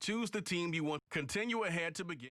Choose the team you want. Continue ahead to begin.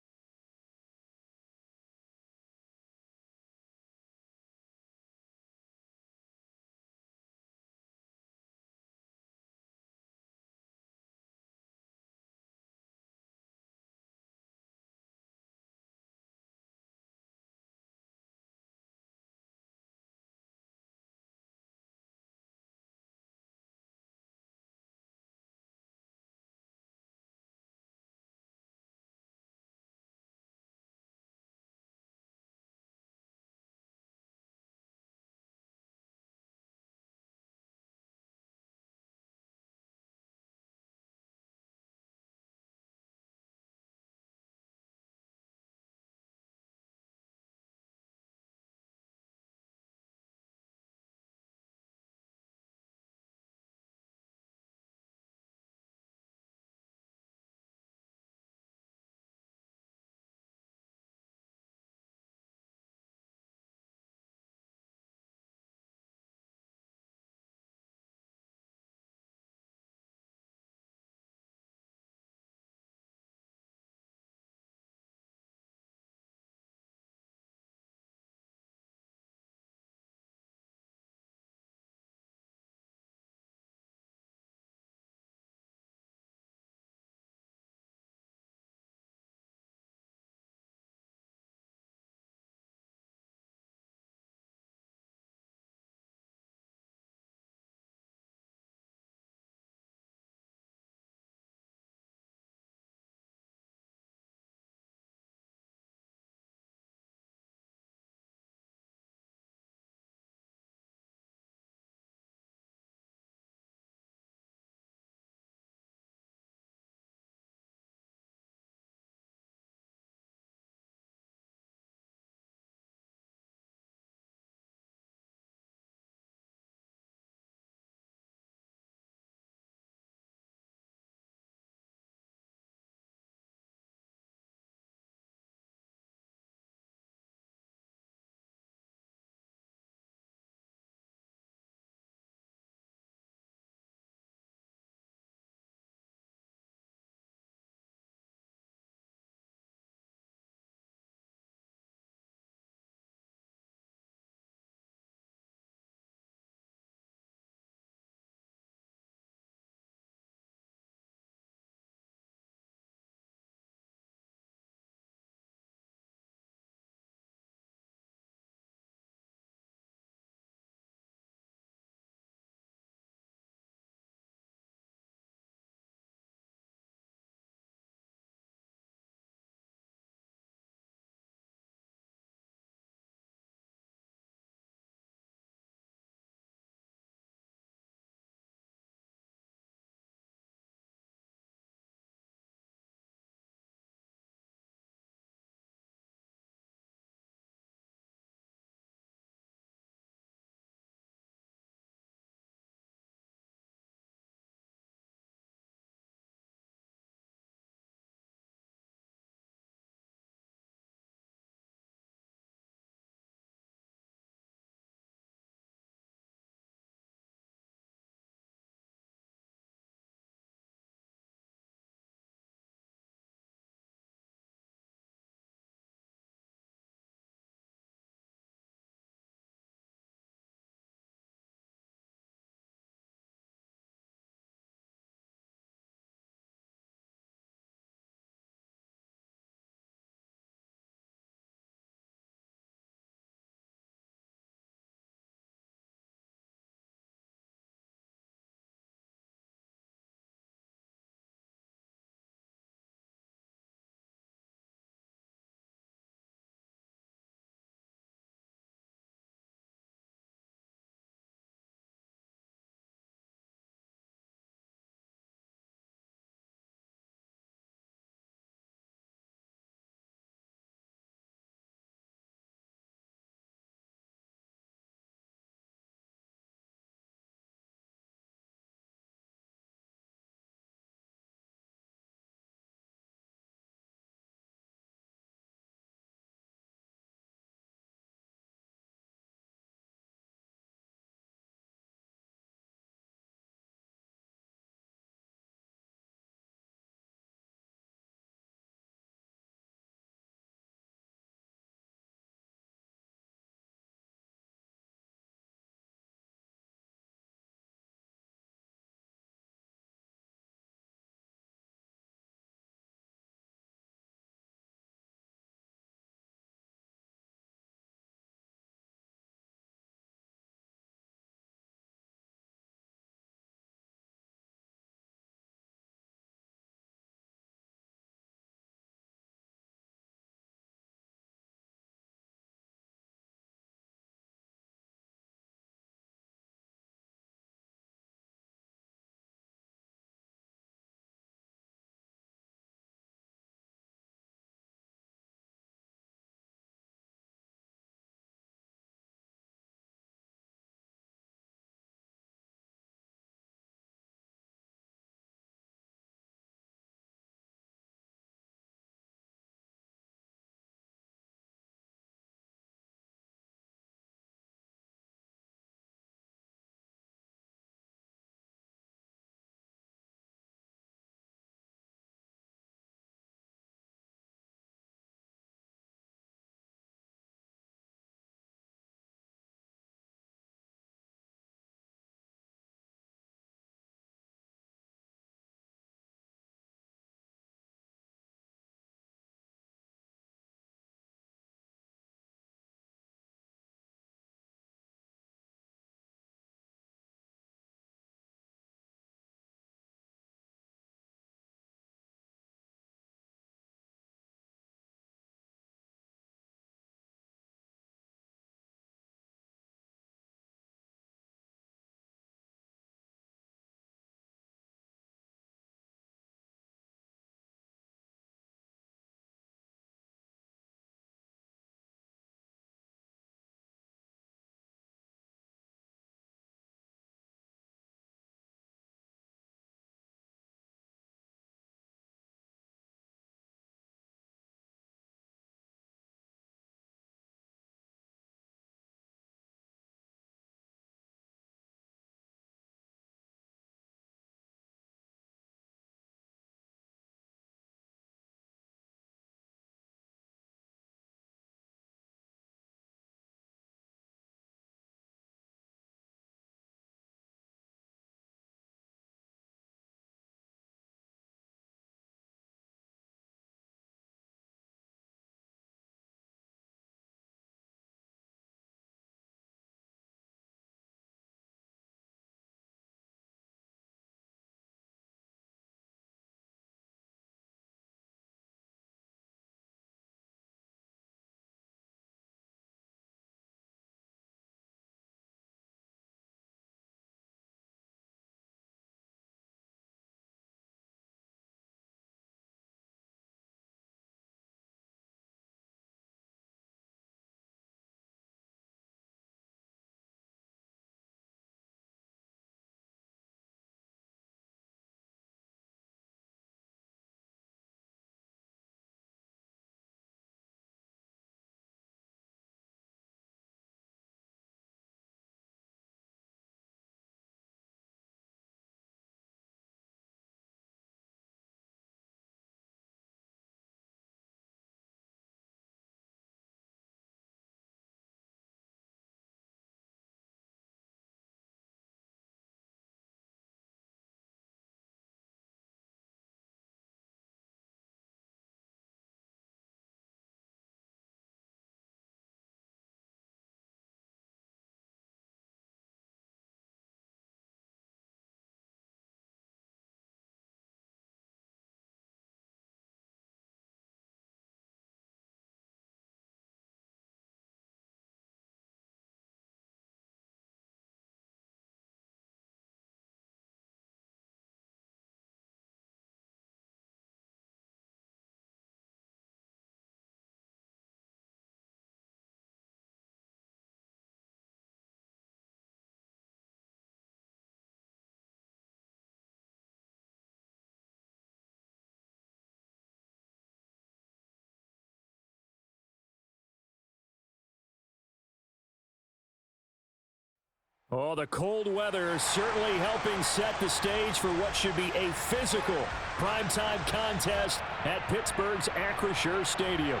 Oh, the cold weather is certainly helping set the stage for what should be a physical primetime contest at Pittsburgh's Acrisure Stadium.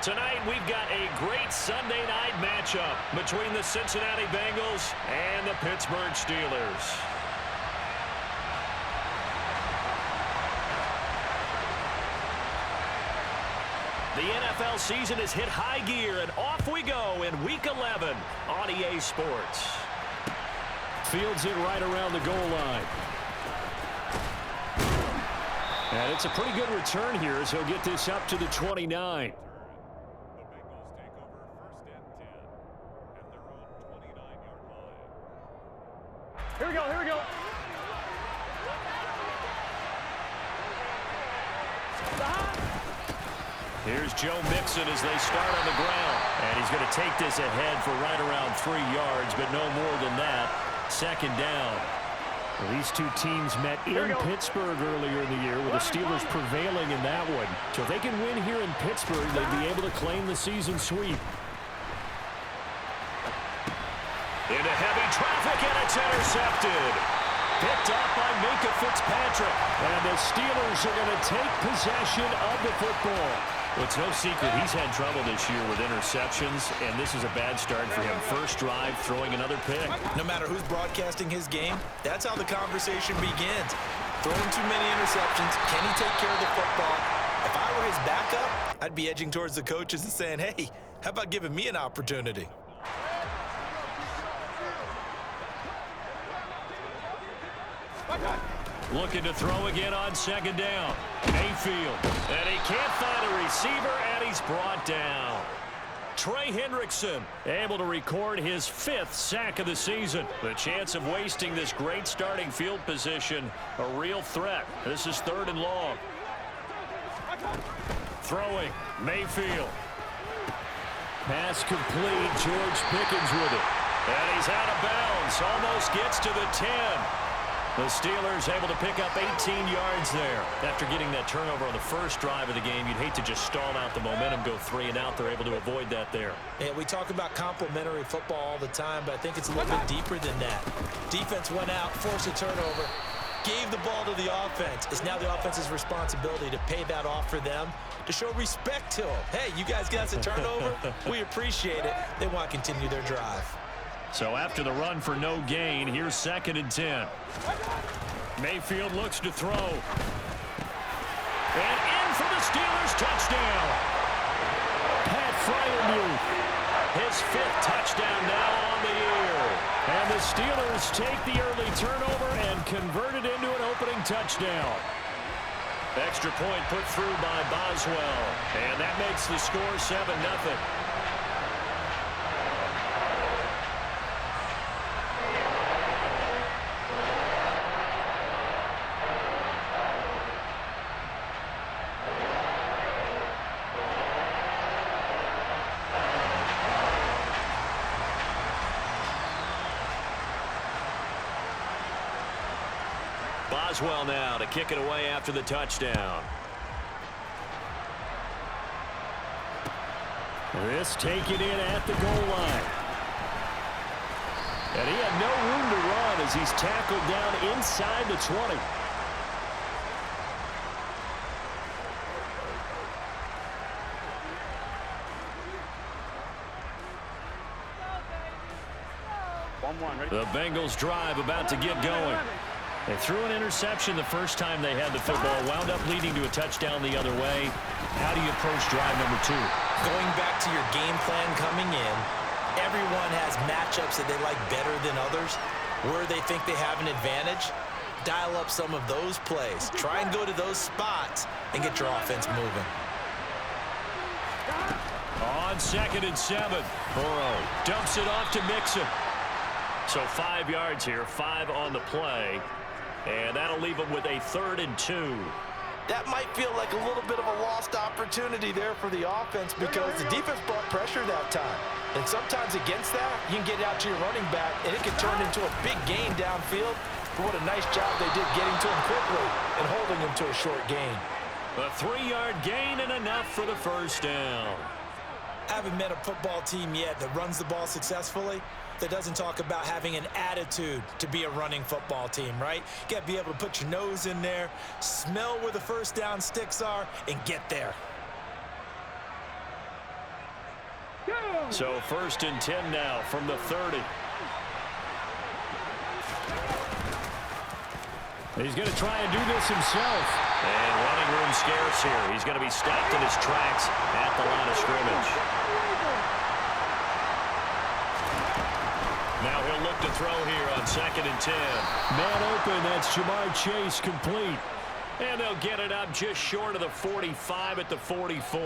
Tonight, we've got a great Sunday night matchup between the Cincinnati Bengals and the Pittsburgh Steelers. The NFL season has hit high gear, and off we go in Week 11 on EA Sports. Fields it right around the goal line. And it's a pretty good return here as he'll get this up to the 29. Here we go, here we go. Here's Joe Mixon as they start on the ground. And he's going to take this ahead for right around 3 yards, but no more than that. Second down. Well, these two teams met in Pittsburgh earlier in the year with the Steelers prevailing in that one. So if they can win here in Pittsburgh, they'd be able to claim the season sweep. Into heavy traffic, and it's intercepted. Picked up by Minka Fitzpatrick. And the Steelers are going to take possession of the football. Well, it's no secret he's had trouble this year with interceptions, and this is a bad start for him. First drive, throwing another pick. No matter who's broadcasting his game, that's how the conversation begins. Throwing too many interceptions, can he take care of the football? If I were his backup, I'd be edging towards the coaches and saying, hey, how about giving me an opportunity? Looking to throw again on second down. Mayfield. And he can't find a receiver, and he's brought down. Trey Hendrickson able to record his 5th sack of the season. The chance of wasting this great starting field position, a real threat. This is 3rd and long. Throwing. Mayfield. Pass complete. George Pickens with it. And he's out of bounds. Almost gets to the 10. The Steelers able to pick up 18 yards there. After getting that turnover on the first drive of the game, you'd hate to just stall out the momentum, go 3 and out. They're able to avoid that there. Yeah, we talk about complementary football all the time, but I think it's a little bit deeper than that. Defense went out, forced a turnover, gave the ball to the offense. It's now the offense's responsibility to pay that off for them, to show respect to them. Hey, you guys got us a turnover? We appreciate it. They want to continue their drive. So after the run for no gain, here's 2nd and 10. Mayfield looks to throw. And in for the Steelers touchdown. Pat Freiermuth. His 5th touchdown now on the year. And the Steelers take the early turnover and convert it into an opening touchdown. Extra point put through by Boswell. And that makes the score 7-0. Boswell now to kick it away after the touchdown. This taken in at the goal line. And he had no room to run as he's tackled down inside the 20. The Bengals drive about to get going. They threw an interception the first time they had the football, wound up leading to a touchdown the other way. How do you approach drive number 2? Going back to your game plan coming in, everyone has matchups that they like better than others. Where they think they have an advantage, dial up some of those plays. Try and go to those spots and get your offense moving. On 2nd and 7, Burrow dumps it off to Mixon. So 5 yards here, 5 on the play. And that'll leave them with a 3rd and 2. That might feel like a little bit of a lost opportunity there for the offense because the defense brought pressure that time. And sometimes against that, you can get out to your running back, and it can turn into a big gain downfield. But what a nice job they did getting to him quickly and holding him to a short gain. A 3-yard gain and enough for the first down. I haven't met a football team yet that runs the ball successfully, that doesn't talk about having an attitude to be a running football team, right? You got to be able to put your nose in there, smell where the first down sticks are, and get there. So 1st and 10 now from the 30. He's going to try and do this himself. And running room scarce here. He's going to be stopped in his tracks at the line of scrimmage. Now he'll look to throw here on 2nd and 10. Man open, that's Jamar Chase complete. And they'll get it up just short of the 45 at the 44.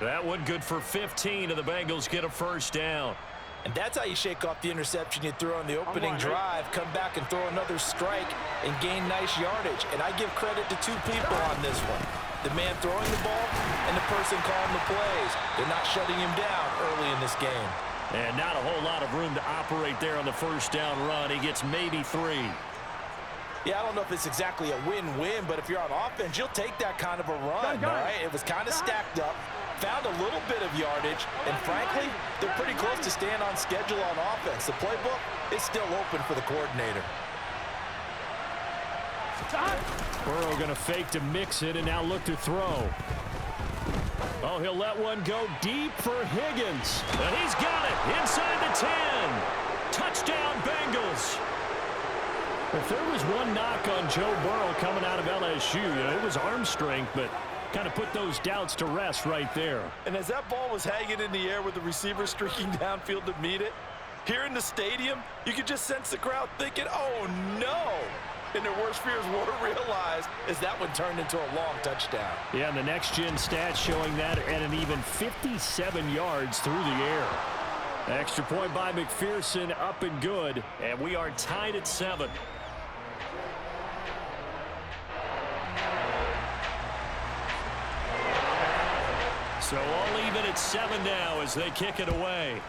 That one good for 15, and the Bengals get a first down. And that's how you shake off the interception you threw on the opening drive, come back and throw another strike and gain nice yardage. And I give credit to two people on this one. The man throwing the ball and the person calling the plays. They're not shutting him down early in this game. And not a whole lot of room to operate there on the first down run. He gets maybe 3. Yeah, I don't know if it's exactly a win-win, but if you're on offense, you'll take that kind of a run, all right? It was kind of stacked up, found a little bit of yardage, and frankly, they're pretty close to staying on schedule on offense. The playbook is still open for the coordinator. Burrow going to fake to mix it and now look to throw. Oh, he'll let one go deep for Higgins. And he's got it inside the 10. Touchdown, Bengals. If there was one knock on Joe Burrow coming out of LSU, it was arm strength, but kind of put those doubts to rest right there. And as that ball was hanging in the air with the receiver streaking downfield to meet it, here in the stadium, you could just sense the crowd thinking, oh, no. And their worst fears were realized as that one turned into a long touchdown. Yeah, and the next-gen stats showing that at an even 57 yards through the air. Extra point by McPherson, up and good. And we are tied at 7. So all even at 7 now as they kick it away.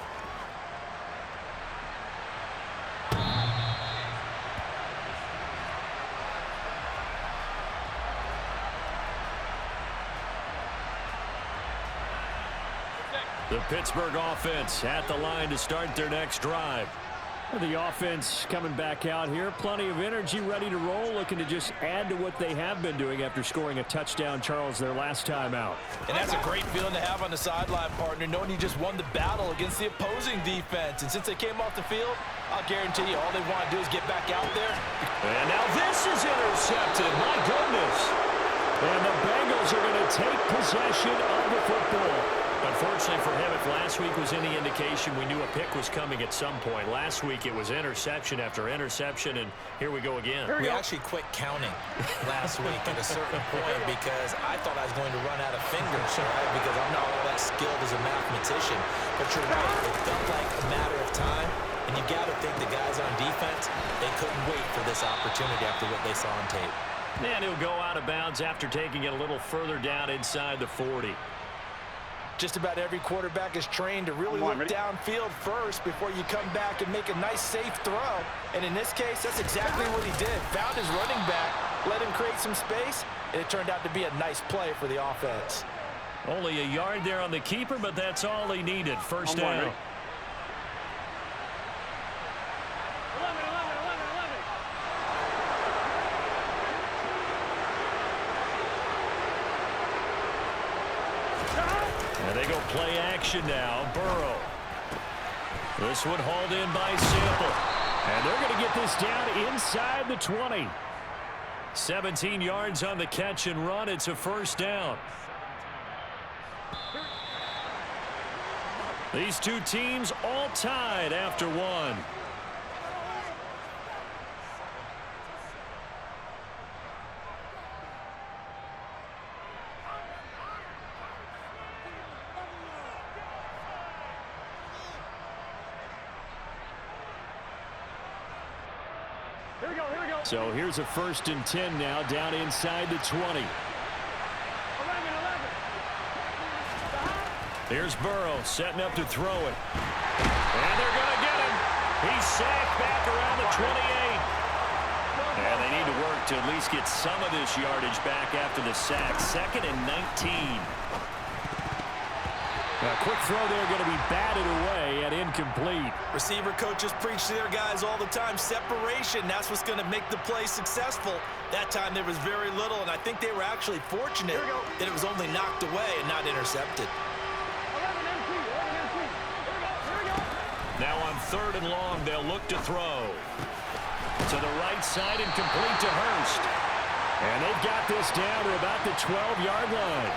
The Pittsburgh offense at the line to start their next drive. The offense coming back out here. Plenty of energy, ready to roll, looking to just add to what they have been doing after scoring a touchdown, Charles, their last time out. And that's a great feeling to have on the sideline, partner, knowing you just won the battle against the opposing defense. And since they came off the field, I'll guarantee you all they want to do is get back out there. And now this is intercepted. My goodness. And the Bengals are going to take possession of the football. Unfortunately for him, if last week was any indication, we knew a pick was coming at some point. Last week, it was interception after interception, and here we go again. We actually quit counting last week at a certain point because I thought I was going to run out of fingers, right? Because I'm not all that skilled as a mathematician. But you're right, it felt like a matter of time, and you got to think the guys on defense, they couldn't wait for this opportunity after what they saw on tape. And he'll go out of bounds after taking it a little further down inside the 40. Just about every quarterback is trained to really look downfield first before you come back and make a nice, safe throw. And in this case, that's exactly what he did. Found his running back, let him create some space, and it turned out to be a nice play for the offense. Only a yard there on the keeper, but that's all he needed. First down. And they go play action now. Burrow. This one hauled in by Sample. And they're going to get this down inside the 20. 17 yards on the catch and run. It's a first down. These two teams all tied after one. So here's a 1st and 10 now, down inside the 20. Here's Burrow setting up to throw it. And they're going to get him. He's sacked back around the 28. And they need to work to at least get some of this yardage back after the sack. 2nd and 19. A quick throw there going to be batted away and incomplete. Receiver coaches preach to their guys all the time. Separation, that's what's going to make the play successful. That time there was very little, and I think they were actually fortunate that it was only knocked away and not intercepted. Now on 3rd and long, they'll look to throw. To the right side and complete to Hurst. And they've got this down to about the 12-yard line.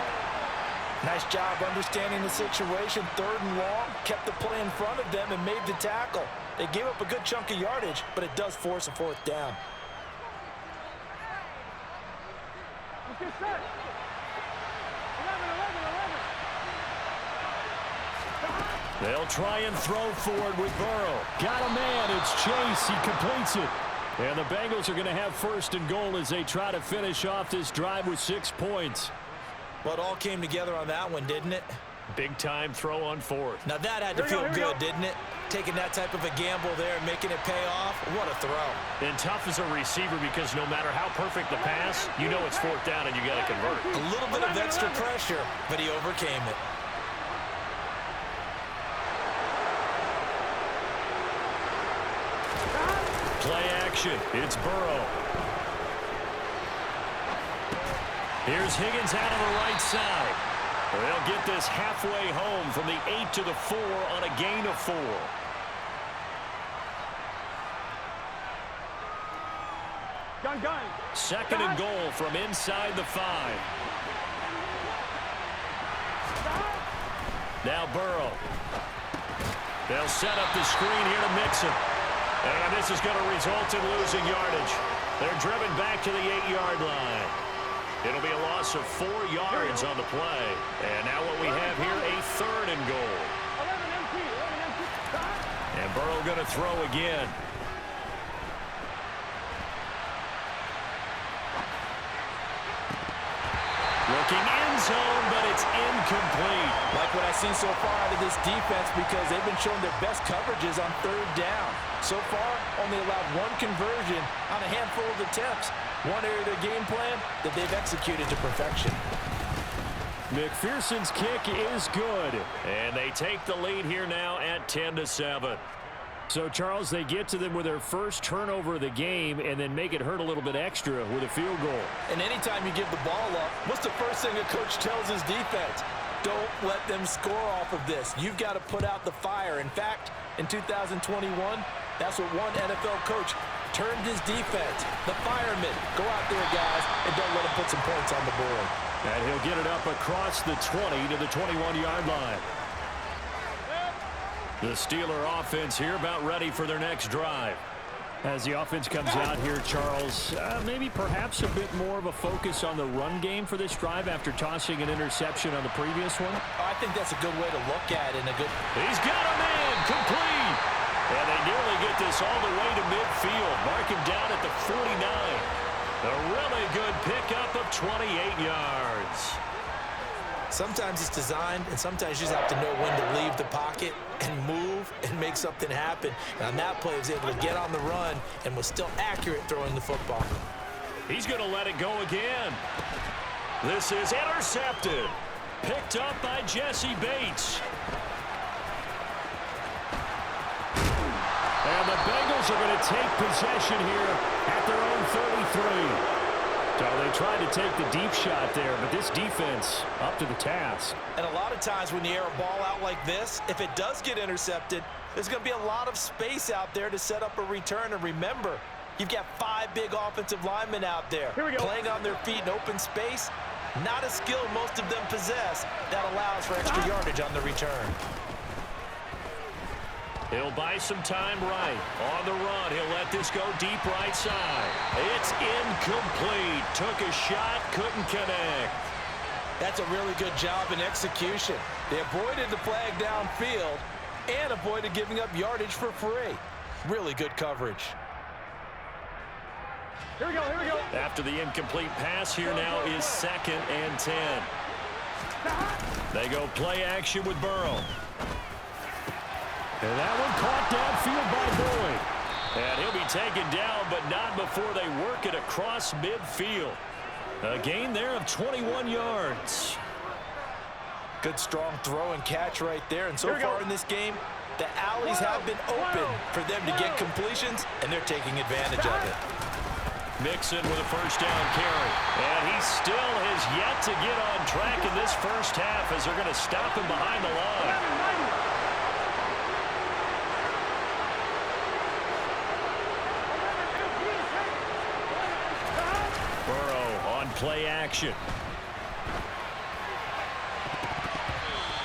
Nice job understanding the situation. 3rd and long, kept the play in front of them and made the tackle. They gave up a good chunk of yardage, but it does force a 4th down. Let's get set. 11. They'll try and throw forward with Burrow. Got a man. It's Chase. He completes it. And the Bengals are going to have 1st and goal as they try to finish off this drive with 6 points. Well, it all came together on that one, didn't it? Big time throw on 4th. Now that had to feel good, didn't it? Taking that type of a gamble there and making it pay off. What a throw. And tough as a receiver because no matter how perfect the pass, you know it's 4th down and you got to convert. A little bit of extra pressure, but he overcame it. Play action. It's Burrow. Here's Higgins out on the right side. They'll get this halfway home from the 8 to the 4 on a gain of 4. Gun. 2nd and goal from inside the 5. Now Burrow. They'll set up the screen here to Mixon. And this is going to result in losing yardage. They're driven back to the 8-yard line. It'll be a loss of 4 yards on the play. And now what we have here, a 3rd and goal. 11 And Burrow going to throw again. Looking end zone, but it's incomplete. Like what I've seen so far out of this defense because they've been showing their best coverages on 3rd down. So far, only allowed 1 conversion on a handful of attempts. One area of their game plan that they've executed to perfection. McPherson's kick is good. And they take the lead here now at 10-7. So, Charles, they get to them with their first turnover of the game and then make it hurt a little bit extra with a field goal. And anytime you give the ball up, what's the first thing a coach tells his defense? Don't let them score off of this. You've got to put out the fire. In fact, in 2021, that's what one NFL coach termed his defense. The firemen. Go out there, guys, and don't let them put some points on the board. And he'll get it up across the 20 to the 21-yard line. The Steeler offense here about ready for their next drive. As the offense comes out here, Charles, maybe perhaps a bit more of a focus on the run game for this drive after tossing an interception on the previous one? I think that's a good way to look at it. He's got a man, complete. And they nearly get this all the way to midfield. Mark him down at the 49. A really good pickup of 28 yards. Sometimes it's designed, and sometimes you just have to know when to leave the pocket and move and make something happen. And on that play, he was able to get on the run and was still accurate throwing the football. He's going to let it go again. This is intercepted. Picked up by Jesse Bates. And the Bengals are going to take possession here at their own 33. So they tried to take the deep shot there, but this defense up to the task. And a lot of times when you air a ball out like this, if it does get intercepted, there's going to be a lot of space out there to set up a return. And remember, you've got 5 big offensive linemen out there playing on their feet in open space. Not a skill most of them possess that allows for extra yardage on the return. He'll buy some time right. On the run, he'll let this go deep right side. It's incomplete. Took a shot, couldn't connect. That's a really good job in execution. They avoided the flag downfield and avoided giving up yardage for free. Really good coverage. Here we go. After the incomplete pass, here now is 2nd and 10. They go play action with Burrow. And that one caught downfield by Boyd. And he'll be taken down, but not before they work it across midfield. A gain there of 21 yards. Good, strong throw and catch right there. And so far in this game, the alleys have been open for them to get completions, and they're taking advantage of it. Mixon with a first down carry. And he still has yet to get on track in this first half as they're going to stop him behind the line. Burrow on play action.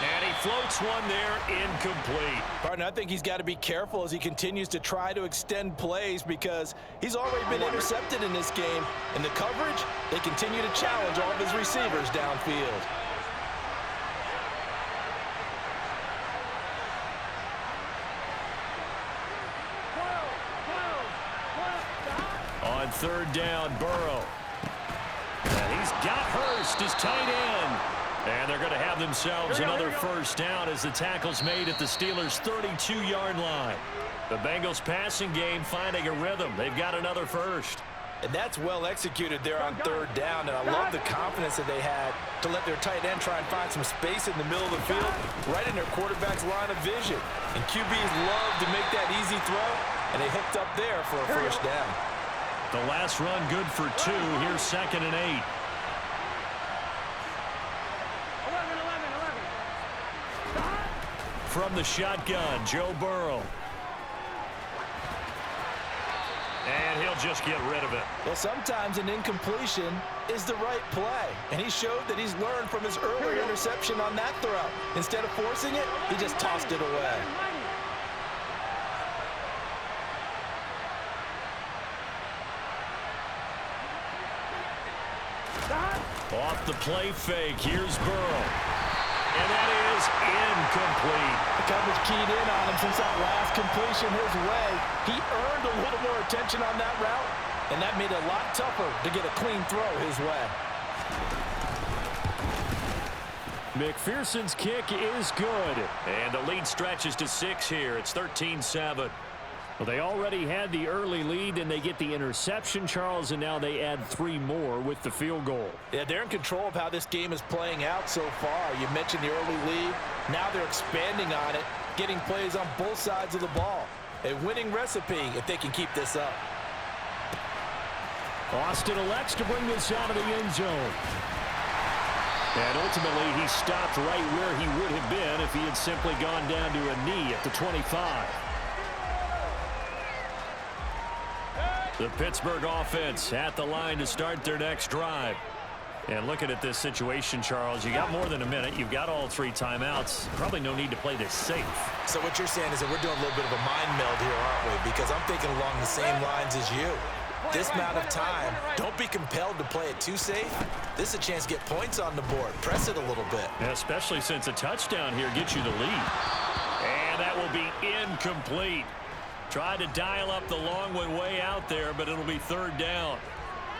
And he floats one there, incomplete. Partner, I think he's got to be careful as he continues to try to extend plays because he's already been intercepted in this game. And the coverage, they continue to challenge all of his receivers downfield. On third down, Burrow. And he's got Hurst, his tight end. And they're going to have themselves another first down as the tackle's made at the Steelers' 32-yard line. The Bengals passing game finding a rhythm. They've got another first. And that's well executed there on third down. And I love the confidence that they had to let their tight end try and find some space in the middle of the field, right in their quarterback's line of vision. And QBs love to make that easy throw, and they hooked up there for a first down. The last run good for 2. Here's 2nd and 8. From the shotgun, Joe Burrow. And he'll just get rid of it. Well, sometimes an incompletion is the right play. And he showed that he's learned from his earlier interception on that throw. Instead of forcing it, he just tossed it away. Off the play fake, here's Burrow. And that is incomplete. The coverage keyed in on him since that last completion his way. He earned a little more attention on that route, and that made it a lot tougher to get a clean throw his way. McPherson's kick is good. And the lead stretches to 6 here. It's 13-7. Well, they already had the early lead, and they get the interception, Charles, and now they add 3 more with the field goal. Yeah, they're in control of how this game is playing out so far. You mentioned the early lead. Now they're expanding on it, getting plays on both sides of the ball. A winning recipe if they can keep this up. Austin elects to bring this out of the end zone. And ultimately, he stopped right where he would have been if he had simply gone down to a knee at the 25. The Pittsburgh offense at the line to start their next drive. And looking at this situation, Charles, you got more than a minute. You've got all 3 timeouts. Probably no need to play this safe. So what you're saying is that we're doing a little bit of a mind meld here, aren't we? Because I'm thinking along the same lines as you. This amount of time, don't be compelled to play it too safe. This is a chance to get points on the board. Press it a little bit. Yeah, especially since a touchdown here gets you the lead. And that will be incomplete. Tried to dial up the long one way out there, but it'll be 3rd down.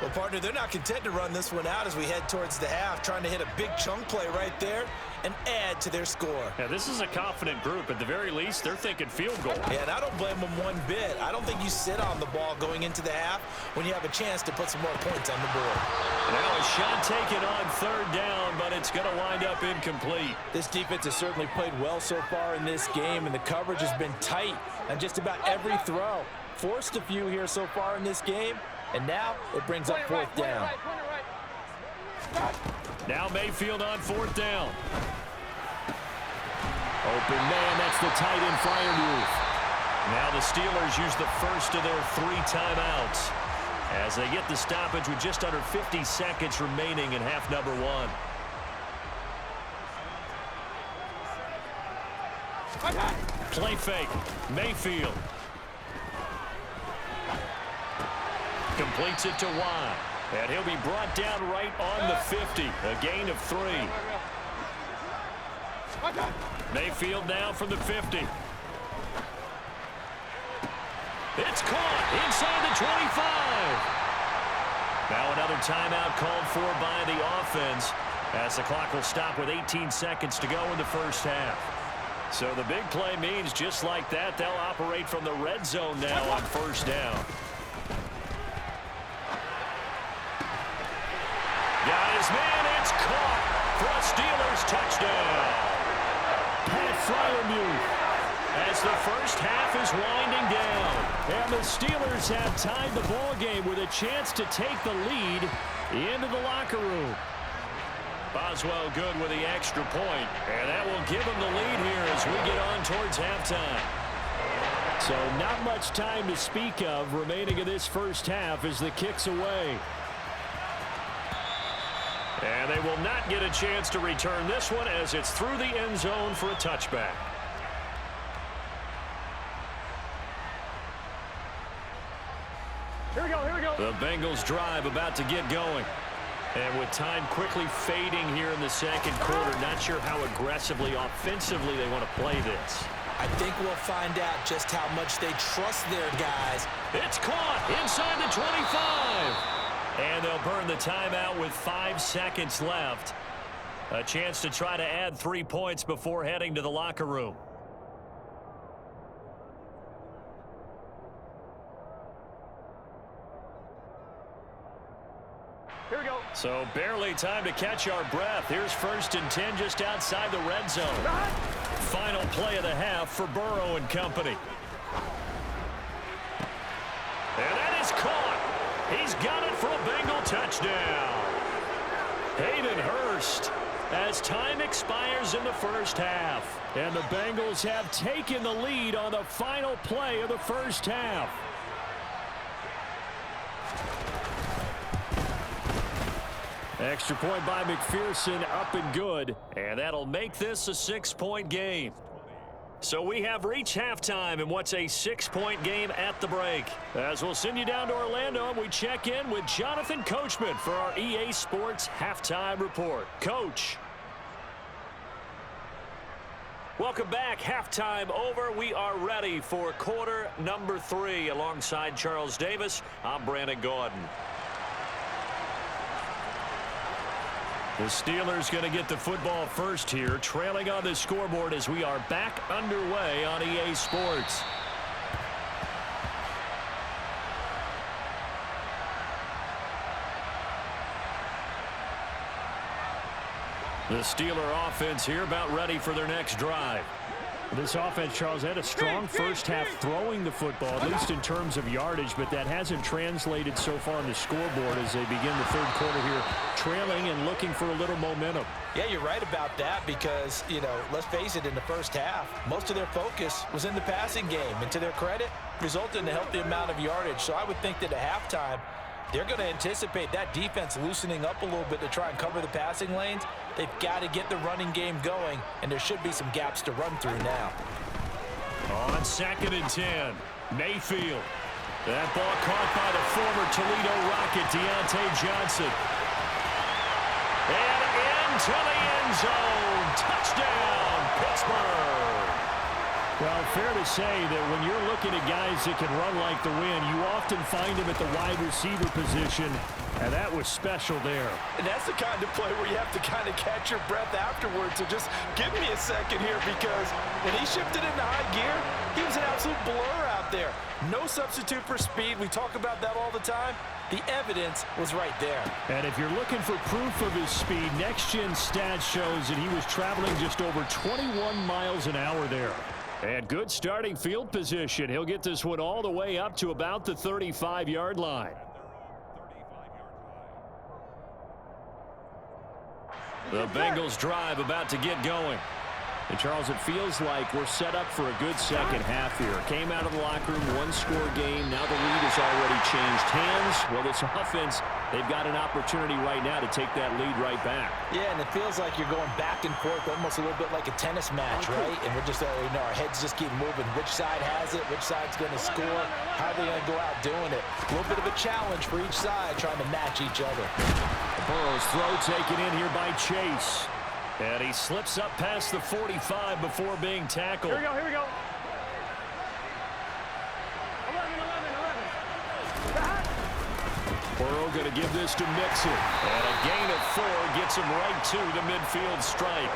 Well, partner, they're not content to run this one out as we head towards the half, trying to hit a big chunk play right there and add to their score. Yeah, this is a confident group. At the very least, they're thinking field goal. Yeah, and I don't blame them one bit. I don't think you sit on the ball going into the half when you have a chance to put some more points on the board. Now a shot taken on 3rd down, but it's going to wind up incomplete. This defense has certainly played well so far in this game, and the coverage has been tight on just about every throw. Forced a few here so far in this game, and now it brings up 4th down. Now Mayfield on 4th down. Open man, that's the tight end fire move. Now the Steelers use the first of their 3 timeouts as they get the stoppage with just under 50 seconds remaining in half number 1. Play fake. Mayfield. Completes it to Watt. And he'll be brought down right on the 50. A gain of 3. Mayfield now from the 50. It's caught inside the 25. Now another timeout called for by the offense as the clock will stop with 18 seconds to go in the first half. So the big play means just like that, they'll operate from the red zone now on 1st down. Got his man, it's caught. for a Steelers touchdown. Pat Fryermuth. As the first half is winding down. And the Steelers have tied the ball game with a chance to take the lead into the locker room. Boswell good with the extra point, and that will give him the lead here as we get on towards halftime. So not much time to speak of remaining in this first half as the kick's away. And they will not get a chance to return this one as it's through the end zone for a touchback. Here we go, here we go. The Bengals drive about to get going. And with time quickly fading here in the second quarter, not sure how aggressively, offensively they want to play this. I think we'll find out just how much they trust their guys. It's caught inside the 25. And they'll burn the timeout with 5 seconds left. A chance to try to add 3 points before heading to the locker room. Here we go. So barely time to catch our breath. Here's 1st and 10 just outside the red zone. Final play of the half for Burrow and company. And that is caught. He's got it for a Bengal touchdown. Hayden Hurst as time expires in the first half. And the Bengals have taken the lead on the final play of the first half. Extra point by McPherson, up and good. And that'll make this a 6-point game. So we have reached halftime in what's a 6-point game at the break. As we'll send you down to Orlando, and we check in with Jonathan Coachman for our EA Sports Halftime Report. Coach. Welcome back. Halftime over. We are ready for quarter number 3. Alongside Charles Davis, I'm Brandon Gordon. The Steelers going to get the football first here, trailing on the scoreboard as we are back underway on EA Sports. The Steeler offense here about ready for their next drive. This offense, Charles, had a strong first half throwing the football, at least in terms of yardage, but that hasn't translated so far on the scoreboard as they begin the third quarter here, trailing and looking for a little momentum. Yeah, you're right about that because, let's face it, in the first half, most of their focus was in the passing game. And to their credit, resulted in a healthy amount of yardage. So I would think that at halftime, they're going to anticipate that defense loosening up a little bit to try and cover the passing lanes. They've got to get the running game going, and there should be some gaps to run through now. On 2nd and 10, Mayfield. That ball caught by the former Toledo Rocket, Deontay Johnson. And into the end zone. Touchdown, Pittsburgh. Well, fair to say that when you're looking at guys that can run like the wind, you often find them at the wide receiver position, and that was special there. And that's the kind of play where you have to kind of catch your breath afterwards. So just give me a second here because when he shifted into high gear, he was an absolute blur out there. No substitute for speed. We talk about that all the time. The evidence was right there. And if you're looking for proof of his speed, next-gen stats shows that he was traveling just over 21 miles an hour there. And good starting field position. He'll get this one all the way up to about the 35-yard line. The Bengals drive about to get going. And, Charles, it feels like we're set up for a good second half here. Came out of the locker room, one-score game. Now the lead has already changed hands. Well, this offense, they've got an opportunity right now to take that lead right back. Yeah, and it feels like you're going back and forth almost a little bit like a tennis match, right? And we're just, our heads just keep moving. Which side has it? Which side's going to score? How are they going to go out doing it? A little bit of a challenge for each side trying to match each other. Burrow's throw taken in here by Chase. And he slips up past the 45 before being tackled. Here we go, here we go. 11. Burrow going to give this to Mixon. And a gain of 4 gets him right to the midfield stripe.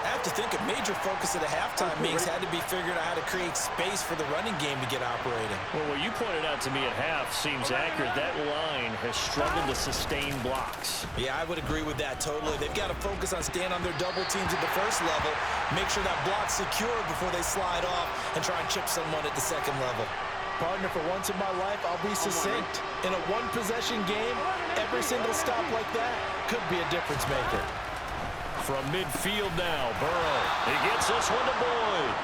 I have to think a major focus of the halftime meetings had to be figuring out how to create space for the running game to get operating. Well, what you pointed out to me at half seems accurate. That line has struggled to sustain blocks. Yeah, I would agree with that totally. They've got to focus on staying on their double teams at the first level, make sure that block's secure before they slide off and try and chip someone at the second level. Partner, for once in my life, I'll be succinct. In a one-possession game, every single stop like that could be a difference maker. From midfield now, Burrow. He gets this one to Boyd.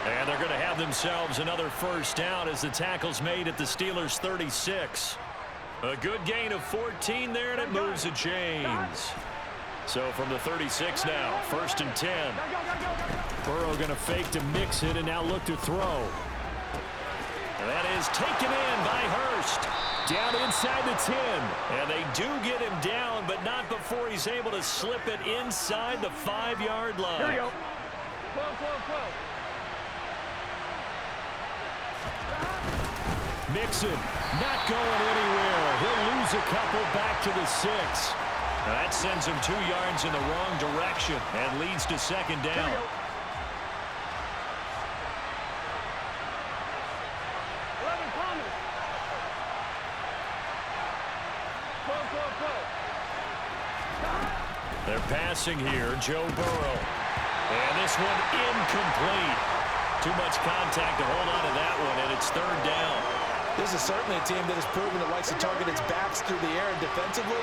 And they're going to have themselves another first down as the tackle's made at the Steelers' 36. A good gain of 14 there, and it moves the chains. So from the 36 now, 1st and 10. Burrow going to fake to mix it and now look to throw. And that is taken in by Hurst. Down inside the 10. And they do get him down, but not before he's able to slip it inside the 5-yard line. Here we go. Whoa. Mixon not going anywhere. He'll lose a couple back to the 6. Now that sends him 2 yards in the wrong direction and leads to 2nd down. They're passing here, Joe Burrow. And this one incomplete. Too much contact to hold on to that one, and it's 3rd down. This is certainly a team that has proven it likes to target its backs through the air, and defensively,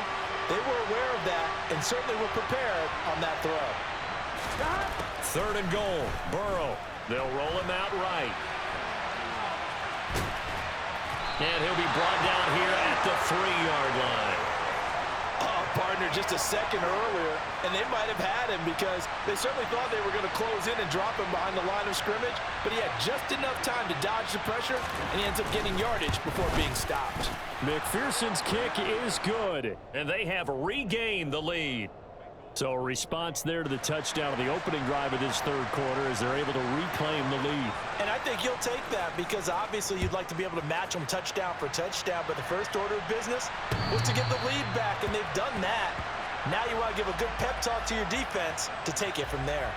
they were aware of that and certainly were prepared on that throw. 3rd and goal, Burrow. They'll roll him out right. And he'll be brought down here at the 3-yard line. Partner, just a second earlier, and they might have had him because they certainly thought they were going to close in and drop him behind the line of scrimmage, but he had just enough time to dodge the pressure, and he ends up getting yardage before being stopped. McPherson's kick is good. And they have regained the lead. So a response there to the touchdown of the opening drive of this 3rd quarter as they're able to reclaim the lead. And I think you'll take that because obviously you'd like to be able to match them touchdown for touchdown, but the first order of business was to get the lead back, and they've done that. Now you want to give a good pep talk to your defense to take it from there.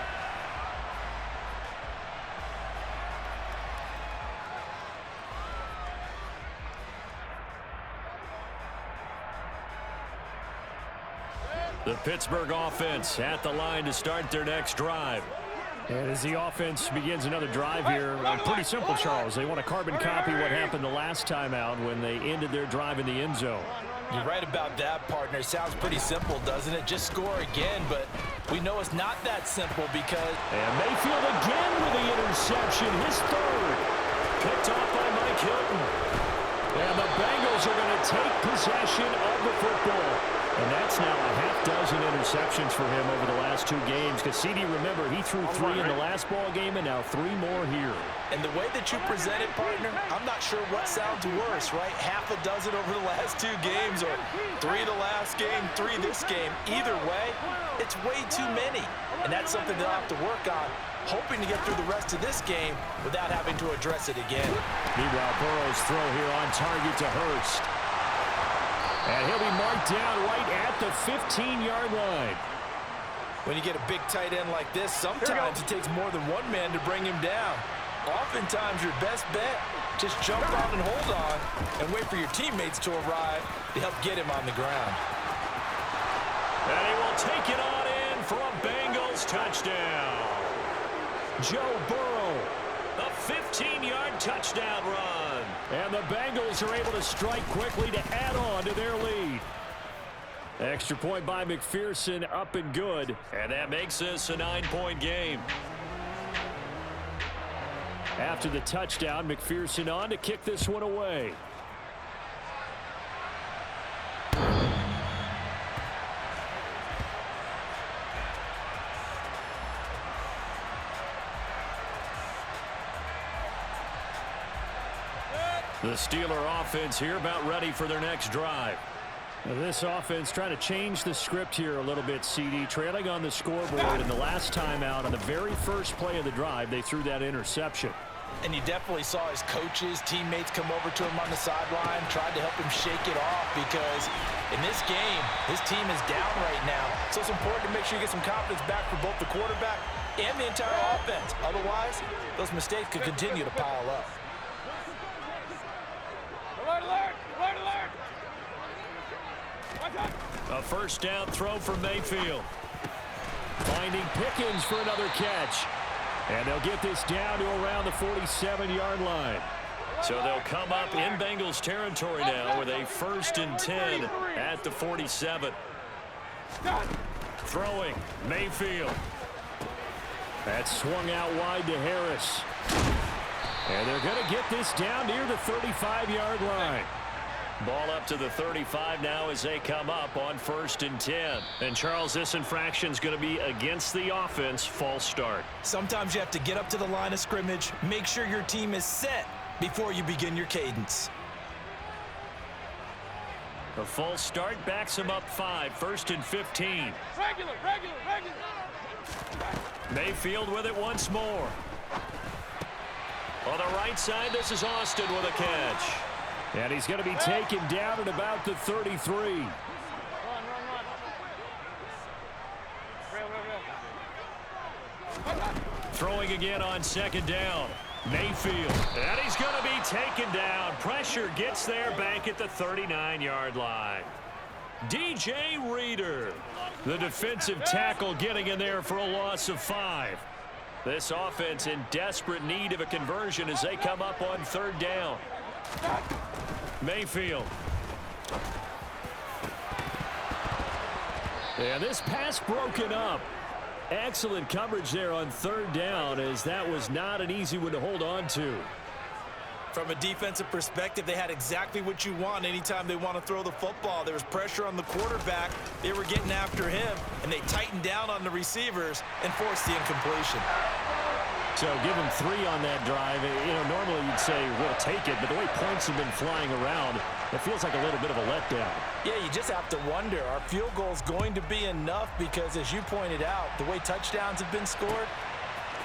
The Pittsburgh offense at the line to start their next drive. And as the offense begins another drive here, pretty simple, Charles. They want to carbon copy what happened the last time out when they ended their drive in the end zone. You're right about that, partner. Sounds pretty simple, doesn't it? Just score again, but we know it's not that simple because... And Mayfield again with the interception, his 3rd. Picked off by Mike Hilton. And the Bengals are going to take possession of the football. And that's now a half-dozen interceptions for him over the last 2 games. Because CD, remember, he threw 3 in the last ball game and now 3 more here. And the way that you present it, partner, I'm not sure what sounds worse, right? Half a dozen over the last 2 games or 3 the last game, 3 this game. Either way, it's way too many. And that's something they'll have to work on, hoping to get through the rest of this game without having to address it again. Meanwhile, Burrow's throw here on target to Hurst. And he'll be marked down right at the 15-yard line. When you get a big tight end like this, sometimes it takes more than one man to bring him down. Oftentimes, your best bet, just jump out and hold on and wait for your teammates to arrive to help get him on the ground. And he will take it on in for a Bengals touchdown. Joe Burrow. A 15-yard touchdown run. And the Bengals are able to strike quickly to add on to their lead. Extra point by McPherson, up and good. And that makes this a 9-point game. After the touchdown, McPherson on to kick this one away. The Steeler offense here about ready for their next drive. Now this offense trying to change the script here a little bit, CD. Trailing on the scoreboard, and the last time out on the very first play of the drive, they threw that interception. And you definitely saw his coaches, teammates come over to him on the sideline, tried to help him shake it off because in this game, his team is down right now. So it's important to make sure you get some confidence back for both the quarterback and the entire offense. Otherwise, those mistakes could continue to pile up. Alert, alert! Alert, alert! A first down throw for Mayfield. Finding Pickens for another catch. And they'll get this down to around the 47-yard line. So they'll come up in Bengals territory now with a 1st and 10 at the 47. Throwing, Mayfield. That's swung out wide to Harris. And they're going to get this down near the 35-yard line. Ball up to the 35 now as they come up on 1st and 10. And, Charles, this infraction's going to be against the offense. False start. Sometimes you have to get up to the line of scrimmage, make sure your team is set before you begin your cadence. A false start backs him up 5. 1st and 15. Regular. Mayfield with it once more. On the right side, this is Austin with a catch. And he's going to be taken down at about the 33. Run. Real. Throwing again on 2nd down. Mayfield. And he's going to be taken down. Pressure gets there back at the 39-yard line. DJ Reader, the defensive tackle, getting in there for a loss of 5. This offense in desperate need of a conversion as they come up on 3rd down. Mayfield. And this pass broken up. Excellent coverage there on 3rd down, as that was not an easy one to hold on to. From a defensive perspective, they had exactly what you want anytime they want to throw the football. There was pressure on the quarterback. They were getting after him, and they tightened down on the receivers and forced the incompletion. So give him 3 on that drive. You know, normally you'd say we'll take it, but the way points have been flying around, it feels like a little bit of a letdown. Yeah, you just have to wonder, are field goals going to be enough? Because as you pointed out, the way touchdowns have been scored,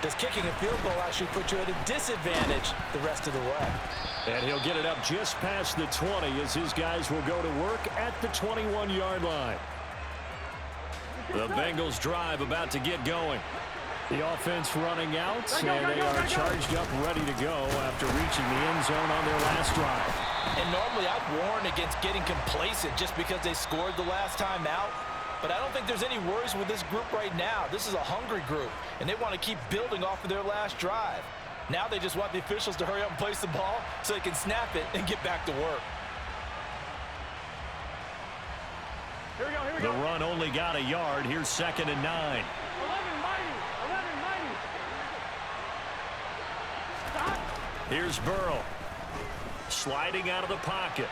does kicking a field goal actually put you at a disadvantage the rest of the way? And he'll get it up just past the 20 as his guys will go to work at the 21-yard line. The Bengals drive about to get going. The offense running out, and they are charged up, ready to go after reaching the end zone on their last drive. And normally I'd warn against getting complacent just because they scored the last time out. But I don't think there's any worries with this group right now. This is a hungry group, and they want to keep building off of their last drive. Now they just want the officials to hurry up and place the ball so they can snap it and get back to work. Here we go. The run only got a yard. Here's 2nd and 9. 11 mighty. Stop. Here's Burrow. Sliding out of the pocket.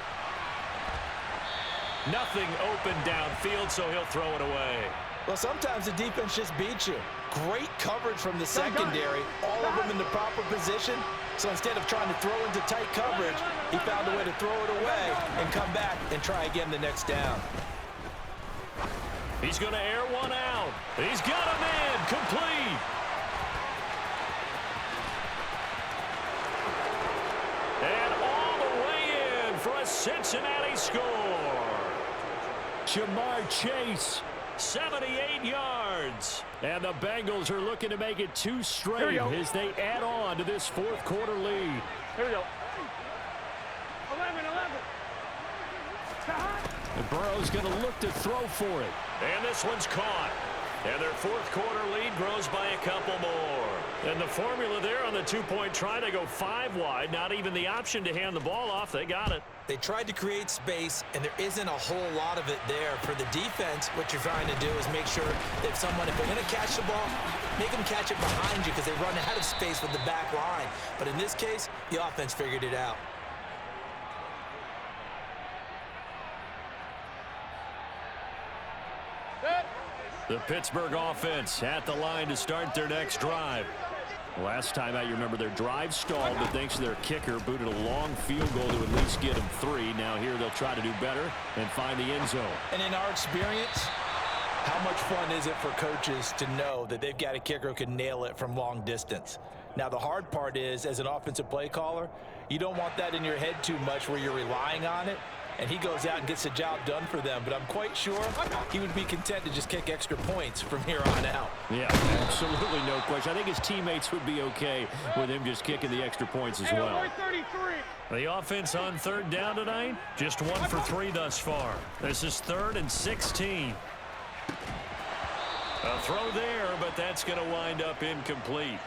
Nothing open downfield, so he'll throw it away. Well, sometimes the defense just beats you. Great coverage from the secondary, all of them in the proper position. So instead of trying to throw into tight coverage, he found a way to throw it away and come back and try again the next down. He's going to air one out. He's got him in. Complete. And all the way in for a Cincinnati score. Jamar Chase, 78 yards. and the Bengals are looking to make it 2 straight as they add on to this 4th quarter lead. Here we go. 11. And Burrow's going to look to throw for it. And this one's caught. And their 4th quarter lead grows by a couple more. And the formula there on the 2-point try, they go 5 wide. Not even the option to hand the ball off. They got it. They tried to create space, and there isn't a whole lot of it there. For the defense, what you're trying to do is make sure that if they're going to catch the ball, make them catch it behind you because they run out of space with the back line. But in this case, the offense figured it out. The Pittsburgh offense at the line to start their next drive. Last time out, you remember their drive stalled, but thanks to their kicker, booted a long field goal to at least get them 3. Now here they'll try to do better and find the end zone. And in our experience, how much fun is it for coaches to know that they've got a kicker who can nail it from long distance? Now, the hard part is, as an offensive play caller, you don't want that in your head too much where you're relying on it. and he goes out and gets the job done for them. But I'm quite sure he would be content to just kick extra points from here on out. Yeah, absolutely no question. I think his teammates would be okay with him just kicking the extra points as well. The offense on third down tonight, just 1 for 3 thus far. This is 3rd and 16. A throw there, but that's going to wind up incomplete.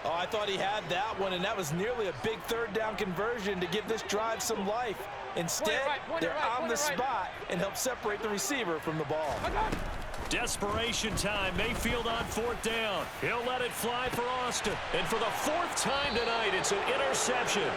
Oh, I thought he had that one, and that was nearly a big third down conversion to give this drive some life. Instead, they're on the spot and help separate the receiver from the ball. Desperation time. Mayfield on 4th down. He'll let it fly for Austin. And for the 4th time tonight, it's an interception.